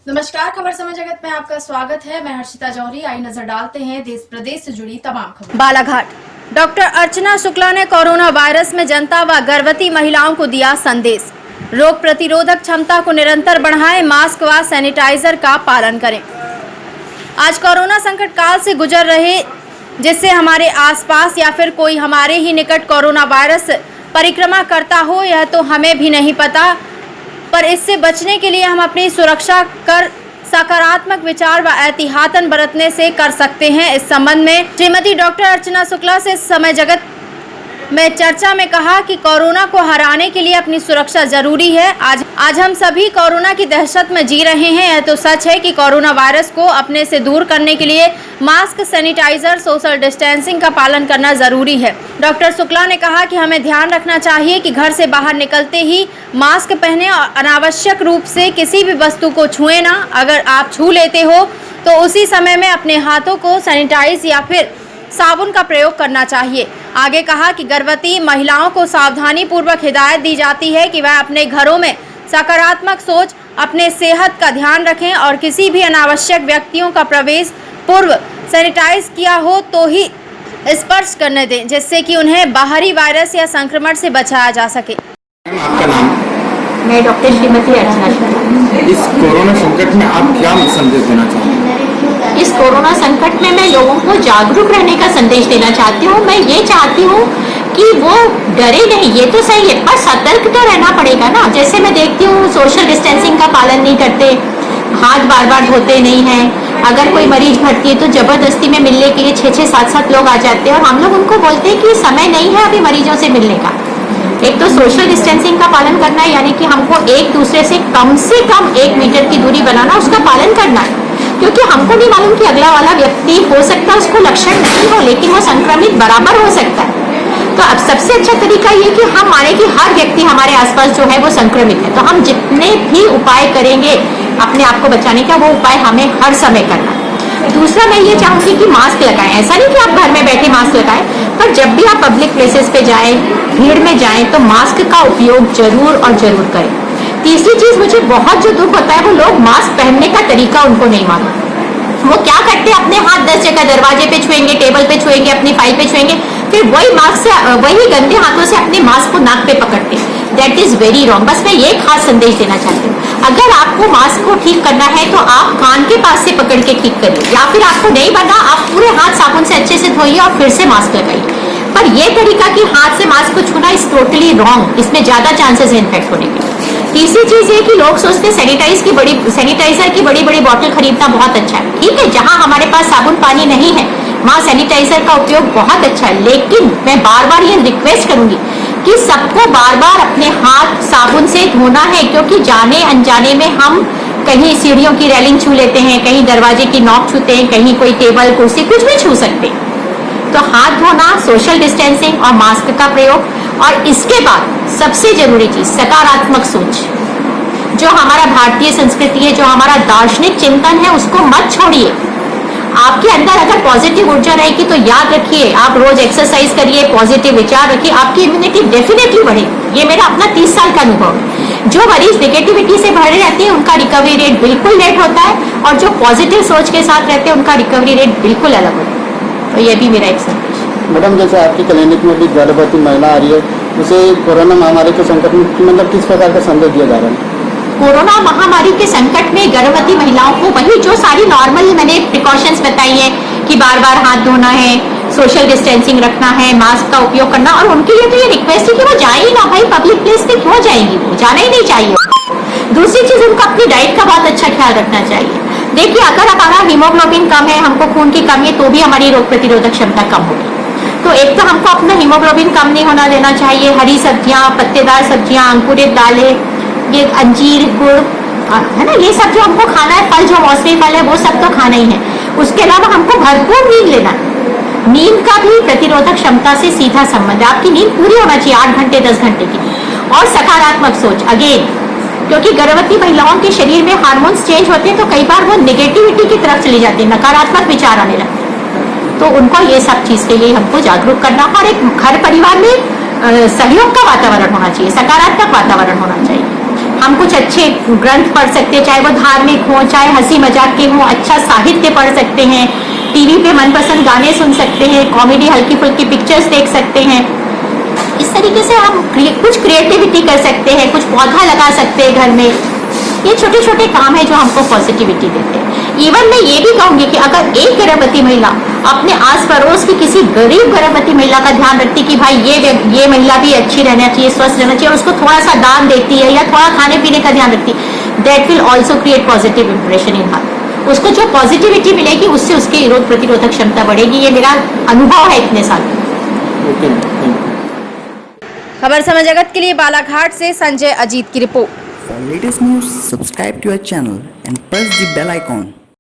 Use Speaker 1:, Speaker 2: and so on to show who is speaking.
Speaker 1: नमस्कार, खबर समय जगत में आपका स्वागत है। मैं हर्षिता जौहरी। आई नजर डालते हैं देश प्रदेश से जुड़ी तमाम खबरें।
Speaker 2: बालाघाट डॉक्टर अर्चना शुक्ला ने कोरोना वायरस में जनता व गर्भवती महिलाओं को दिया संदेश। रोग प्रतिरोधक क्षमता को निरंतर बढ़ाएं, मास्क व सैनिटाइजर का पालन करें। आज कोरोना संकट काल से गुजर रहे, जिससे हमारे आसपास या फिर कोई हमारे ही निकट कोरोना वायरस परिक्रमा करता हो, यह तो हमें भी नहीं पता, पर इससे बचने के लिए हम अपनी सुरक्षा कर सकारात्मक विचार व एहतियातन बरतने से कर सकते हैं। इस संबंध में श्रीमती डॉक्टर अर्चना शुक्ला से समय जगत में चर्चा में कहा कि कोरोना को हराने के लिए अपनी सुरक्षा जरूरी है। आज हम सभी कोरोना की दहशत में जी रहे हैं। यह तो सच है कि कोरोना वायरस को अपने से दूर करने के लिए मास्क, सैनिटाइजर, सोशल डिस्टेंसिंग का पालन करना जरूरी है। डॉक्टर शुक्ला ने कहा कि हमें ध्यान रखना चाहिए कि घर से बाहर निकलते ही मास्क पहने और अनावश्यक रूप से किसी भी वस्तु को छुए ना। अगर आप छू लेते हो तो उसी समय में अपने हाथों को सैनिटाइज या फिर साबुन का प्रयोग करना चाहिए। आगे कहा कि गर्भवती महिलाओं को सावधानी पूर्वक हिदायत दी जाती है कि वह अपने घरों में सकारात्मक सोच, अपने सेहत का ध्यान रखें और किसी भी अनावश्यक व्यक्तियों का प्रवेश पूर्व सैनिटाइज किया हो तो ही स्पर्श करने दें, जिससे कि उन्हें बाहरी वायरस या संक्रमण से बचाया जा सके।
Speaker 3: आपका नाम?
Speaker 4: मैं डॉक्टर श्रीमती अर्चना शुक्ला।
Speaker 3: इस कोरोना संकट में आप क्या संदेश देना चाहेंगे?
Speaker 4: इस कोरोना संकट में मैं लोगों को जागरूक रहने का संदेश देना चाहती हूँ। मैं ये चाहती हूँ कि वो डरे नहीं, ये तो सही है, पर सतर्क तो रहना पड़ेगा ना। जैसे मैं देखती हूँ सोशल डिस्टेंसिंग का पालन नहीं करते, हाथ बार बार धोते नहीं हैं। अगर कोई मरीज भर्ती है तो जबरदस्ती में मिलने के लिए 6-6, 7-7 लोग आ जाते हैं और हम लोग उनको बोलते हैं कि समय नहीं है अभी मरीजों से मिलने का। एक तो सोशल डिस्टेंसिंग का पालन करना है, यानी कि हमको एक दूसरे से कम 1 मीटर की दूरी बनाना, उसका पालन करना है। क्योंकि हमको नहीं मालूम कि अगला वाला व्यक्ति हो सकता है उसको लक्षण नहीं हो, लेकिन वो संक्रमित बराबर हो सकता है। तो अब सबसे अच्छा तरीका ये कि हम माने कि हर व्यक्ति हमारे आसपास जो है वो संक्रमित है, तो हम जितने भी उपाय करेंगे अपने आप को बचाने का, वो उपाय हमें हर समय करना है। दूसरा मैं ये चाहूंगी कि मास्क लगाएं। ऐसा नहीं कि आप घर में बैठे मास्क लगाएं, पर जब भी आप पब्लिक प्लेसेस पे जाएं, भीड़ में जाएं, तो मास्क का उपयोग जरूर और जरूर करें। तीसरी चीज, मुझे बहुत जो दुख होता है वो लोग मास्क पहनने का तरीका उनको नहीं मालूम। वो क्या करते हैं, अपने हाथ 10 जगह दरवाजे पे छुएंगे, टेबल पे छुएंगे, अपनी फाइल पे छुएंगे, फिर वही मास्क से वही गंदे हाथों से अपने मास्क को नाक पे पकड़ते हैं। That is very wrong. बस मैं ये खास संदेश देना चाहती हूँ, अगर आपको मास्क को ठीक करना है तो आप कान के पास से पकड़ के ठीक करिए, या फिर आपको नहीं बनना, आप पूरे हाथ साबुन से अच्छे से धोइए और फिर से मास्क लगाइए। पर ये तरीका कि हाथ से मास्क को छूना इज टोटली रॉन्ग, इसमें ज्यादा चांसेस है इन्फेक्ट होने के। तीसरी चीज ये कि लोग सोचते हैं सैनिटाइजर की बड़ी बड़ी बॉटल खरीदना बहुत अच्छा है। ठीक है, जहां हमारे पास साबुन पानी नहीं है वहां सैनिटाइजर का उपयोग बहुत अच्छा है, लेकिन मैं बार बार ये रिक्वेस्ट करूंगी कि सबको बार बार अपने हाथ साबुन से धोना है, क्योंकि जाने अनजाने में हम कहीं सीढ़ियों की रेलिंग छू लेते हैं, कहीं दरवाजे की नॉक छूते हैं, कहीं कोई टेबल कुर्सी कुछ भी छू सकते हैं। तो हाथ धोना, सोशल डिस्टेंसिंग और मास्क का प्रयोग, और इसके बाद सबसे जरूरी चीज सकारात्मक सोच। जो हमारा भारतीय संस्कृति है, जो हमारा दार्शनिक चिंतन है, उसको मत छोड़िए। आपके अंदर अगर पॉजिटिव ऊर्जा रहेगी तो याद रखिए, आप रोज एक्सरसाइज करिए, पॉजिटिव विचार रखिए, आपकी इम्यूनिटी डेफिनेटली बढ़ेगी। ये मेरा अपना 30 साल का अनुभव है। जो मरीज नेगेटिविटी से भरे रहते हैं उनका रिकवरी रेट बिल्कुल लेट होता है, और जो पॉजिटिव सोच के साथ रहते हैं उनका रिकवरी रेट बिल्कुल अलग होता है। तो ये भी मेरा एक संदेश।
Speaker 5: मैडम, जैसे आपकी क्लिनिक में भी गर्भवती महिला आ रही है, उसे कोरोना महामारी के संकट में मतलब किस प्रकार का संदेश दिया जा रहा है?
Speaker 4: कोरोना महामारी के संकट में गर्भवती महिलाओं को वही जो सारी नॉर्मल मैंने प्रिकॉशंस बताई है कि बार बार हाथ धोना है, सोशल डिस्टेंसिंग रखना है, मास्क का उपयोग करना, और उनके लिए तो ये रिक्वेस्ट है कि वो जाए ही ना भाई, पब्लिक प्लेस पे क्यों जाएंगी, वो जाना ही नहीं चाहिए। दूसरी चीज, उनको अपनी डाइट का बहुत अच्छा ख्याल रखना चाहिए। देखिए, अगर हमारा हीमोग्लोबिन कम है, हमको खून की कमी है, तो भी हमारी रोग प्रतिरोधक क्षमता कम होगी। तो एक तो हमको अपना हीमोग्लोबिन कम नहीं होना देना चाहिए। हरी सब्जियां, पत्तेदार सब्जियां, अंकुरित दालें, ये अंजीर, गुड़ है ना, ये सब जो हमको खाना है, फल जो मौसमी फल है वो सब तो खाना ही है। उसके अलावा हमको भरपूर नींद लेना है। नींद का भी प्रतिरोधक क्षमता से सीधा संबंध है। आपकी नींद पूरी होना चाहिए, 8 घंटे 10 घंटे की। और सकारात्मक सोच, अगेन, क्योंकि गर्भवती महिलाओं के शरीर में हार्मोन्स चेंज होते हैं, तो कई बार वो नेगेटिविटी की तरफ चली जाती है, नकारात्मक विचार आने लगते हैं। तो उनको ये सब चीज के लिए हमको जागरूक करना, और एक घर परिवार में सहयोग का वातावरण होना चाहिए, सकारात्मक वातावरण होना चाहिए। हम कुछ अच्छे ग्रंथ पढ़ सकते हैं, चाहे वो धार्मिक हो, चाहे हंसी मजाक के हो, अच्छा साहित्य पढ़ सकते हैं, टीवी पे मनपसंद गाने सुन सकते हैं, कॉमेडी हल्की फुल्की पिक्चर्स देख सकते हैं। इस तरीके से हम कुछ क्रिएटिविटी कर सकते हैं, कुछ पौधा लगा सकते हैं घर में। ये छोटे छोटे काम है जो हमको पॉजिटिविटी देते हैं। इवन मैं ये भी कहूंगी कि अगर एक गर्भवती महिला अपने आस पड़ोस की किसी गरीब गर्भवती महिला का ध्यान रखती कि भाई ये महिला भी अच्छी रहना चाहिए, स्वस्थ रहना चाहिए, उसको थोड़ा सा दान देती है या थोड़ा खाने पीने का ध्यान रखती, that will also create positive impression in her. उसको जो पॉजिटिविटी मिलेगी उससे उसकी रोग प्रतिरोधक क्षमता बढ़ेगी। ये मेरा अनुभव है इतने साल।
Speaker 5: Okay, thank you.
Speaker 2: खबर समय जगत के लिए बालाघाट से संजय अजीत की report.
Speaker 6: For latest news, subscribe to our channel and press the bell icon.